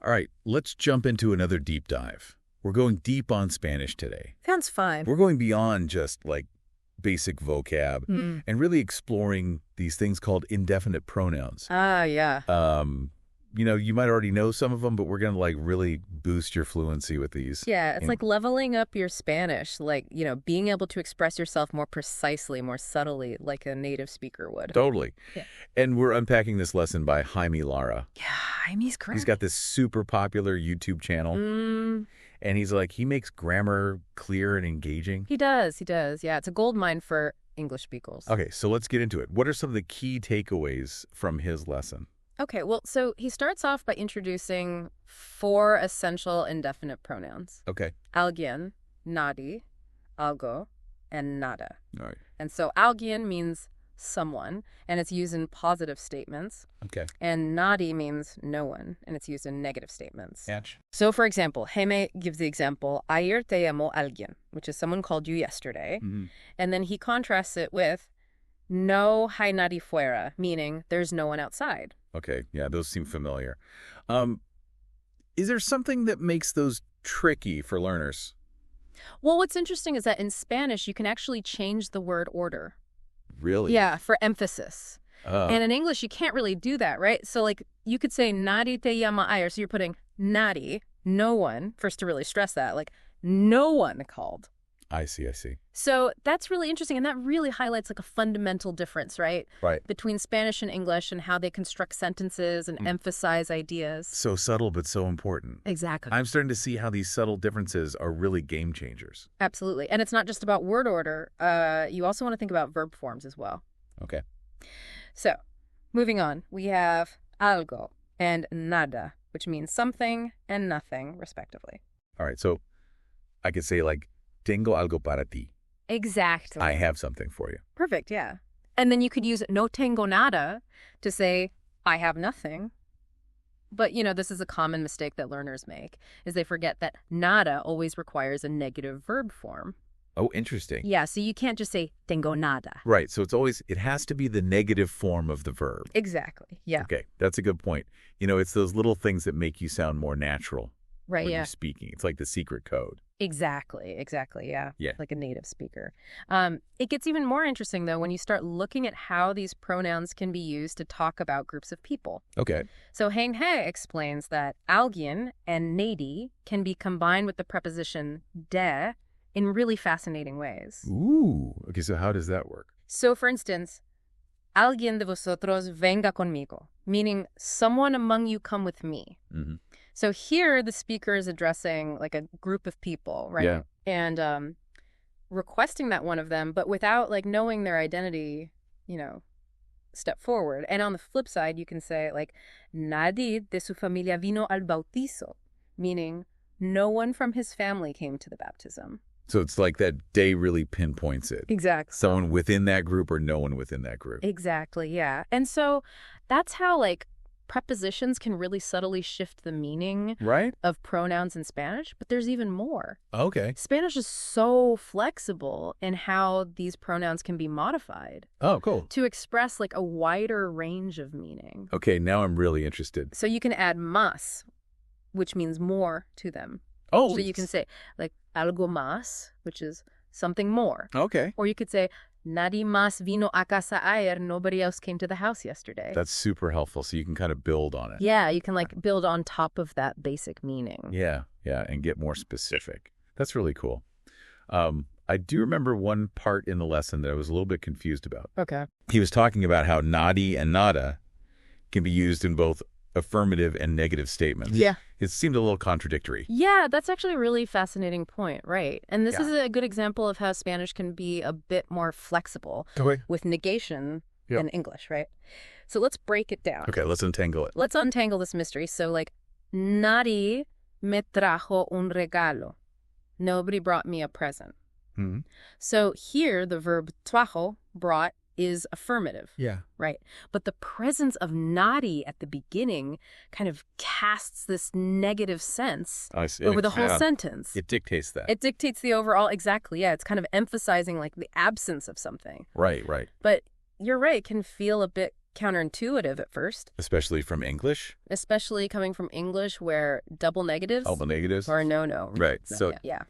All right, let's jump into another deep dive. We're going deep on Spanish today. Sounds fun. We're going beyond just, like, basic vocab and really exploring these things called indefinite pronouns. Ah, yeah. You know, you might already know some of them, but we're going to, like, really boost your fluency with these. Yeah, it's like leveling up your Spanish, like, being able to express yourself more precisely, more subtly, like a native speaker would. Totally. Yeah. And we're unpacking this lesson by Jaime Lara. Yeah, Jaime's great. He's got this super popular YouTube channel. And he makes grammar clear and engaging. He does. Yeah, it's a gold mine for English speakers. Okay, so let's get into it. What are some of the key takeaways from his lesson? Okay, well, so he starts off by introducing 4 essential indefinite pronouns. Okay. Alguien, nadie, algo, and nada. All right. And so alguien means someone, and it's used in positive statements. Okay. And nadie means no one, and it's used in negative statements. Catch. So, for example, Jaime gives the example, ayer te llamó alguien, which is someone called you yesterday. And then he contrasts it with no hay nadie fuera, meaning there's no one outside. Okay, yeah, those seem familiar. Is there something that makes those tricky for learners? Well, what's interesting is that in Spanish, you can actually change the word order. Really? Yeah, for emphasis. And in English, you can't really do that, right? So, like, you could say, nadie te llama ayer. So you're putting nadie, no one, first to really stress that, like, no one called. I see. So that's really interesting, and that really highlights, like, a fundamental difference, right? Right. Between Spanish and English and how they construct sentences and emphasize ideas. So subtle, but so important. Exactly. I'm starting to see how these subtle differences are really game changers. Absolutely. And it's not just about word order. You also want to think about verb forms as well. Okay. So, moving on, we have algo and nada, which means something and nothing, respectively. All right, so I could say, like, tengo algo para ti. Exactly. I have something for you. Perfect, yeah. And then you could use no tengo nada to say, I have nothing. But, this is a common mistake that learners make, is they forget that nada always requires a negative verb form. Oh, interesting. Yeah, so you can't just say tengo nada. Right, so it has to be the negative form of the verb. Exactly, yeah. Okay, that's a good point. It's those little things that make you sound more natural. Right, when yeah. you're speaking. It's like the secret code. Exactly, yeah. Yeah. Like a native speaker. It gets even more interesting, though, when you start looking at how these pronouns can be used to talk about groups of people. Okay. So Jaime explains that alguien and nadie can be combined with the preposition de in really fascinating ways. Ooh. Okay, so how does that work? So, for instance, alguien de vosotros venga conmigo, meaning someone among you come with me. So here the speaker is addressing like a group of people, right? Yeah. And requesting that one of them, but without like knowing their identity, step forward. And on the flip side, you can say like, nadie de su familia vino al bautizo, meaning no one from his family came to the baptism. So it's like that day really pinpoints it. Exactly. Someone within that group or no one within that group. Exactly, yeah. And so that's how like prepositions can really subtly shift the meaning of pronouns in Spanish, but there's even more. Okay. Spanish is so flexible in how these pronouns can be modified. Oh, cool. To express like a wider range of meaning. Okay, now I'm really interested. So you can add más, which means more to them. Oh. So you can say like algo más, which is something more. Okay. Or you could say nadie más vino a casa ayer, nobody else came to the house yesterday. That's super helpful, so you can kind of build on it. Yeah, you can like build on top of that basic meaning. Yeah, and get more specific. That's really cool. I do remember one part in the lesson that I was a little bit confused about. Okay. He was talking about how nadie and nada can be used in both affirmative and negative statements. Yeah. It seemed a little contradictory. Yeah, that's actually a really fascinating point, right? And this is a good example of how Spanish can be a bit more flexible with negation than English, right? So let's break it down. Okay, let's untangle it. Let's untangle this mystery. So like, nadie me trajo un regalo. Nobody brought me a present. So here, the verb trajo, brought, is affirmative. Yeah. Right. But the presence of nadie at the beginning kind of casts this negative sense over the whole sentence. It dictates that. It dictates the overall, exactly. Yeah. It's kind of emphasizing like the absence of something. Right. But you're right. It can feel a bit counterintuitive at first, Especially from English? especially coming from English where double negatives All the negatives? are a no-no. Right. No, So, yeah.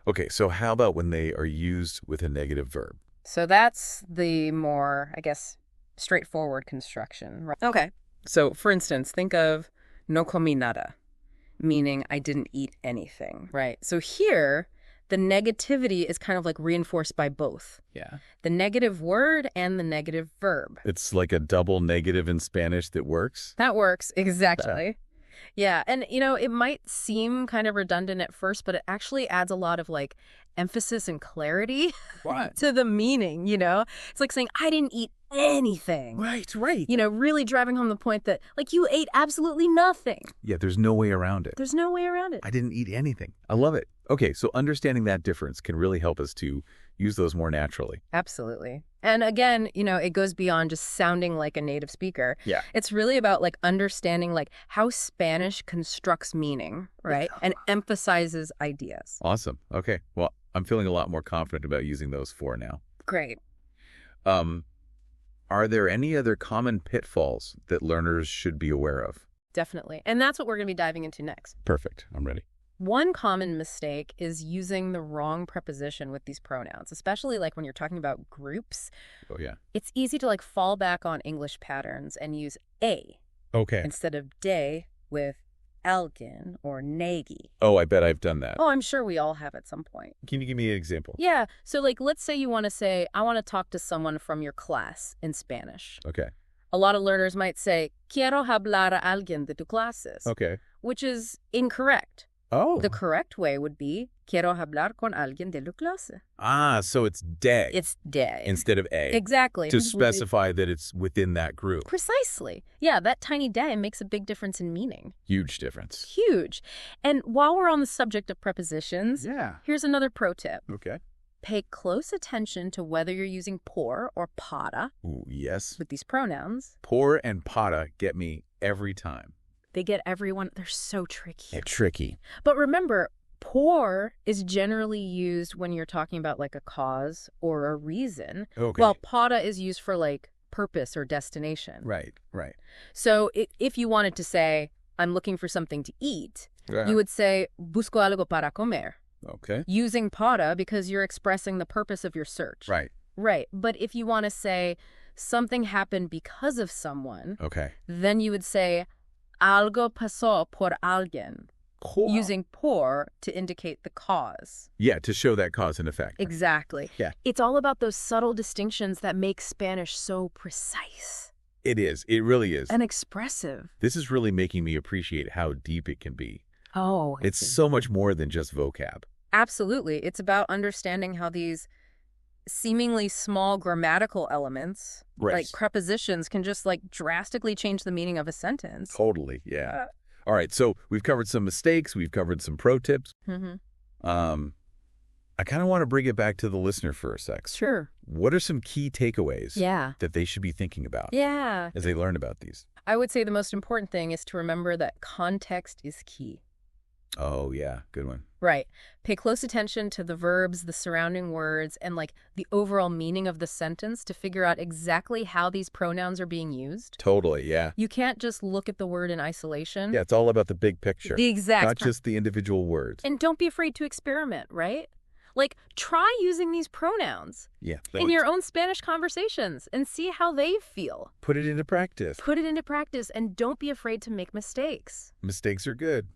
okay, so how about when they are used with a negative verb? So that's the more, I guess, straightforward construction. Right? Okay. So, for instance, think of no comí nada, meaning I didn't eat anything. Right. So here, the negativity is kind of like reinforced by both. Yeah. The negative word and the negative verb. It's like a double negative in Spanish that works? That works, exactly. Yeah, and it might seem kind of redundant at first, but it actually adds a lot of like emphasis and clarity What? to the meaning, It's like saying, I didn't eat anything. Right, right. Really driving home the point that like you ate absolutely nothing. Yeah, there's no way around it. There's no way around it. I didn't eat anything. I love it. Okay, so understanding that difference can really help us to use those more naturally. Absolutely. And again, it goes beyond just sounding like a native speaker. Yeah. It's really about like understanding like how Spanish constructs meaning, right? And emphasizes ideas. Awesome. Okay. Well, I'm feeling a lot more confident about using those four now. Great. Are there any other common pitfalls that learners should be aware of? Definitely. And that's what we're going to be diving into next. Perfect. I'm ready. One common mistake is using the wrong preposition with these pronouns, especially like when you're talking about groups. Oh, yeah. It's easy to like fall back on English patterns and use a Okay. instead of de with algun or negi. Oh, I bet I've done that. Oh, I'm sure we all have at some point. Can you give me an example? Yeah. So like, let's say you want to say, I want to talk to someone from your class in Spanish. Okay. A lot of learners might say, quiero hablar a alguien de tu clases, Okay. which is incorrect. Oh. The correct way would be, quiero hablar con alguien de tu clase. Ah, so it's de. It's de. Instead of a. Exactly. To specify that it's within that group. Precisely. Yeah, that tiny de makes a big difference in meaning. Huge difference. Huge. And while we're on the subject of prepositions, Yeah. here's another pro tip. Okay. Pay close attention to whether you're using por or para Ooh, yes. with these pronouns. Por and para get me every time. They get everyone. They're so tricky. They're tricky. But remember, por is generally used when you're talking about like a cause or a reason, Okay. while para is used for like purpose or destination. Right, right. So if you wanted to say, I'm looking for something to eat, you would say, busco algo para comer, Okay. using para because you're expressing the purpose of your search. Right. Right. But if you want to say something happened because of someone, Okay. then you would say, algo pasó por alguien, using por to indicate the cause. Yeah, to show that cause and effect. Exactly. Yeah. It's all about those subtle distinctions that make Spanish so precise. It is. It really is. And expressive. This is really making me appreciate how deep it can be. Oh. It's so much more than just vocab. Absolutely. It's about understanding how these seemingly small grammatical elements, Right. like prepositions, can just like drastically change the meaning of a sentence. Totally, yeah. All right, so we've covered some mistakes. We've covered some pro tips. Mm-hmm. I kind of want to bring it back to the listener for a sec. Sure. What are some key takeaways Yeah. that they should be thinking about Yeah. as they learn about these? I would say the most important thing is to remember that context is key. Oh, yeah. Good one. Right. Pay close attention to the verbs, the surrounding words, and like the overall meaning of the sentence to figure out exactly how these pronouns are being used. Totally, yeah. You can't just look at the word in isolation. Yeah, it's all about the big picture. The exact. Not just the individual words. And don't be afraid to experiment, right? Like, try using these pronouns Yeah. in your own Spanish conversations and see how they feel. Put it into practice. Put it into practice and don't be afraid to make mistakes. Mistakes are good.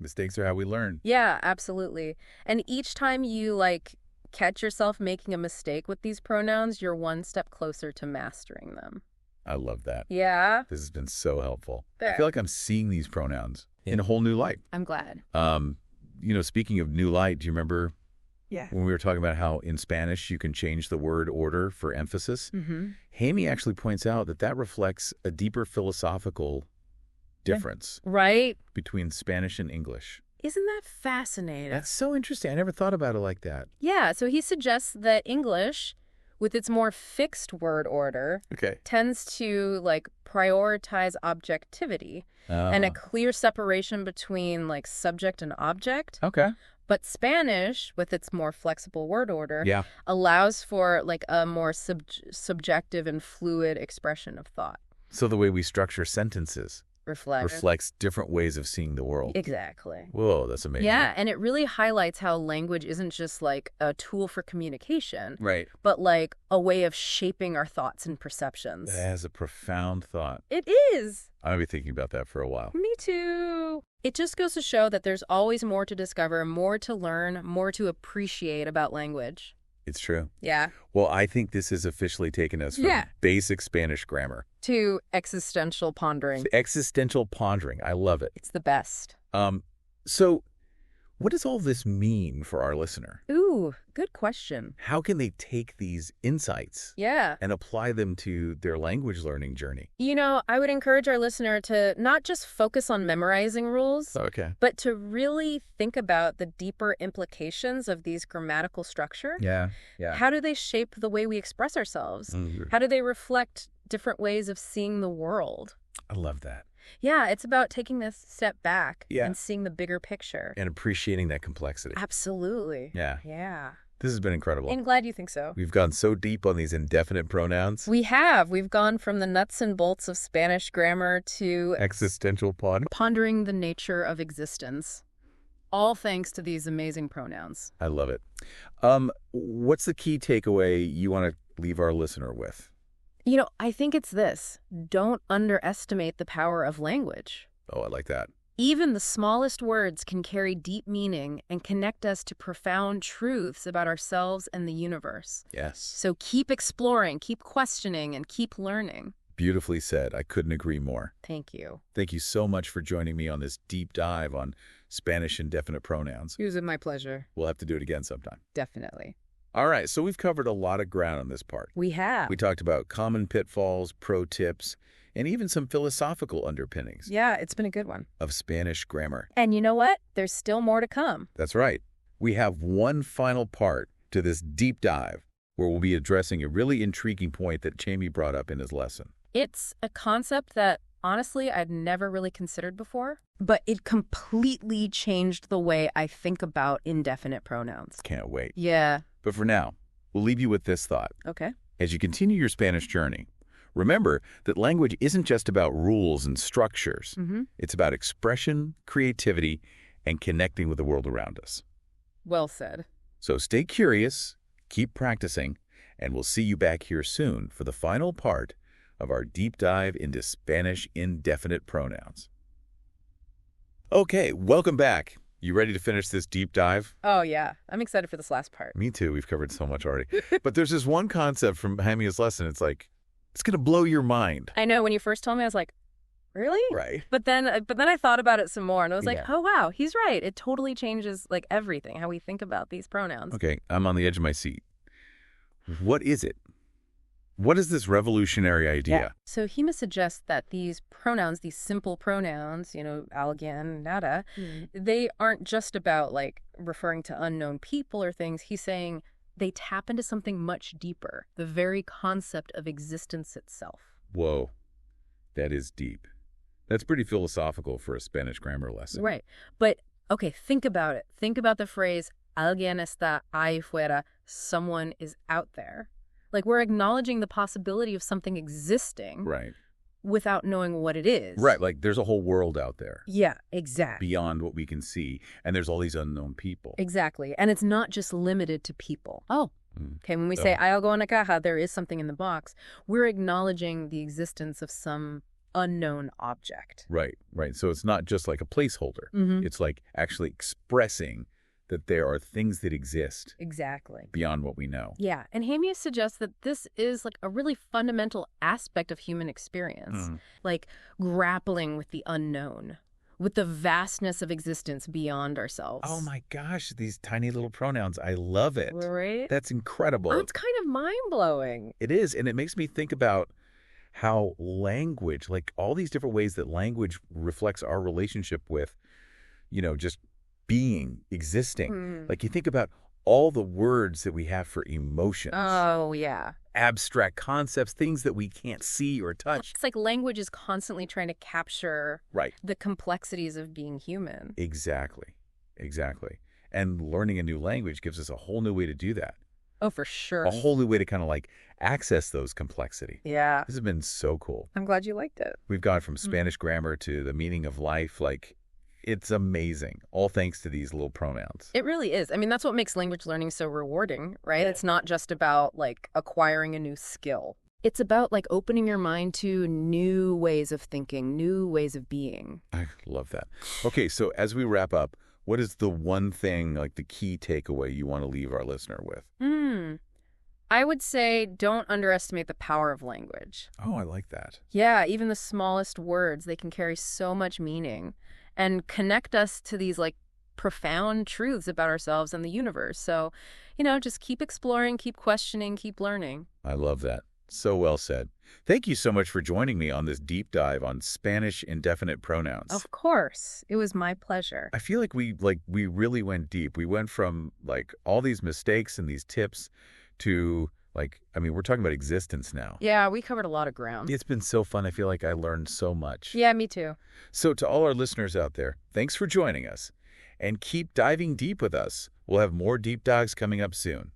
Mistakes are how we learn. Yeah, absolutely. And each time you like catch yourself making a mistake with these pronouns, you're one step closer to mastering them. I love that. Yeah. This has been so helpful. There. I feel like I'm seeing these pronouns in a whole new light. I'm glad. Speaking of new light, do you remember Yeah. when we were talking about how in Spanish you can change the word order for emphasis? Mm-hmm. Jaime actually points out that reflects a deeper philosophical difference Right? between Spanish and English. Isn't that fascinating? That's so interesting. I never thought about it like that. Yeah, so he suggests that English, with its more fixed word order, Okay. tends to like prioritize objectivity and a clear separation between like subject and object. Okay. But Spanish, with its more flexible word order, Yeah. allows for like a more subjective and fluid expression of thought. So the way we structure sentences reflects different ways of seeing the world. Exactly. Whoa, that's amazing. Yeah, and it really highlights how language isn't just like a tool for communication, Right. but like a way of shaping our thoughts and perceptions. That has a profound thought. It is. I'm going to be thinking about that for a while. Me too. It just goes to show that there's always more to discover, more to learn, more to appreciate about language. It's true. Yeah. Well, I think this has officially taken us from basic Spanish grammar to existential pondering. Existential pondering. I love it. It's the best. So what does all this mean for our listener? Ooh, good question. How can they take these insights and apply them to their language learning journey? You know, I would encourage our listener to not just focus on memorizing rules, but to really think about the deeper implications of these grammatical structure. Yeah. How do they shape the way we express ourselves? How do they reflect different ways of seeing the world? I love that. Yeah, it's about taking this step back and seeing the bigger picture. And appreciating that complexity. Absolutely. Yeah. Yeah. This has been incredible. I'm glad you think so. We've gone so deep on these indefinite pronouns. We have. We've gone from the nuts and bolts of Spanish grammar to existential pondering the nature of existence. All thanks to these amazing pronouns. I love it. What's the key takeaway you want to leave our listener with? You know, I think it's this. Don't underestimate the power of language. Oh, I like that. Even the smallest words can carry deep meaning and connect us to profound truths about ourselves and the universe. Yes. So keep exploring, keep questioning, and keep learning. Beautifully said. I couldn't agree more. Thank you. Thank you so much for joining me on this deep dive on Spanish indefinite pronouns. It was my pleasure. We'll have to do it again sometime. Definitely. All right, so we've covered a lot of ground on this part. We have. We talked about common pitfalls, pro tips, and even some philosophical underpinnings. Yeah, it's been a good one. Of Spanish grammar. And you know what? There's still more to come. That's right. We have one final part to this deep dive where we'll be addressing a really intriguing point that Jaime brought up in his lesson. It's a concept that, honestly, I'd never really considered before, but it completely changed the way I think about indefinite pronouns. Can't wait. Yeah. But for now, we'll leave you with this thought. Okay. As you continue your Spanish journey, remember that language isn't just about rules and structures. It's about expression, creativity, and connecting with the world around us. Well said. So stay curious, keep practicing, and we'll see you back here soon for the final part of our deep dive into Spanish indefinite pronouns. Okay, welcome back. You ready to finish this deep dive? Oh, yeah. I'm excited for this last part. Me too. We've covered so much already. But there's this one concept from Jaime's lesson. It's like, it's going to blow your mind. I know. When you first told me, I was like, really? Right. But then I thought about it some more, and I was like, oh, wow, he's right. It totally changes like everything, how we think about these pronouns. Okay, I'm on the edge of my seat. What is it? What is this revolutionary idea? Yeah. So Jaime suggests that these pronouns, these simple pronouns, you know, alguien, nada, they aren't just about like referring to unknown people or things. He's saying they tap into something much deeper, the very concept of existence itself. Whoa, that is deep. That's pretty philosophical for a Spanish grammar lesson. Right. But, okay, think about it. Think about the phrase, alguien está ahí fuera, someone is out there. Like, we're acknowledging the possibility of something existing without knowing what it is. Right, like there's a whole world out there. Yeah, exactly. Beyond what we can see, and there's all these unknown people. Exactly, and it's not just limited to people. Oh, okay, when we say, hay algo en la caja, there is something in the box, we're acknowledging the existence of some unknown object. Right. So it's not just like a placeholder. It's like actually expressing that there are things that exist beyond what we know. Yeah, and Jaime suggests that this is like a really fundamental aspect of human experience, like grappling with the unknown, with the vastness of existence beyond ourselves. Oh my gosh, these tiny little pronouns. I love it. Right? That's incredible. Oh, it's kind of mind-blowing. It is, and it makes me think about how language, like all these different ways that language reflects our relationship with, you know, just being, existing. Like you think about all the words that we have for emotions. Oh, yeah. Abstract concepts, things that we can't see or touch. It's like language is constantly trying to capture the complexities of being human. Exactly. And learning a new language gives us a whole new way to do that. Oh, for sure. A whole new way to kind of like access those complexity. Yeah. This has been so cool. I'm glad you liked it. We've gone from Spanish grammar to the meaning of life. Like, it's amazing. All thanks to these little pronouns. It really is. I mean, that's what makes language learning so rewarding, right? It's not just about like acquiring a new skill. It's about like opening your mind to new ways of thinking, new ways of being. I love that. Okay, so as we wrap up, what is the one thing, like the key takeaway you want to leave our listener with? I would say don't underestimate the power of language. Oh, I like that. Yeah, even the smallest words, they can carry so much meaning and connect us to these like profound truths about ourselves and the universe. So, just keep exploring, keep questioning, keep learning. I love that. So well said. Thank you so much for joining me on this deep dive on Spanish indefinite pronouns. Of course. It was my pleasure. I feel like we really went deep. We went from like all these mistakes and these tips to we're talking about existence now. Yeah, we covered a lot of ground. It's been so fun. I feel like I learned so much. Yeah, me too. So to all our listeners out there, thanks for joining us. And keep diving deep with us. We'll have more deep dives coming up soon.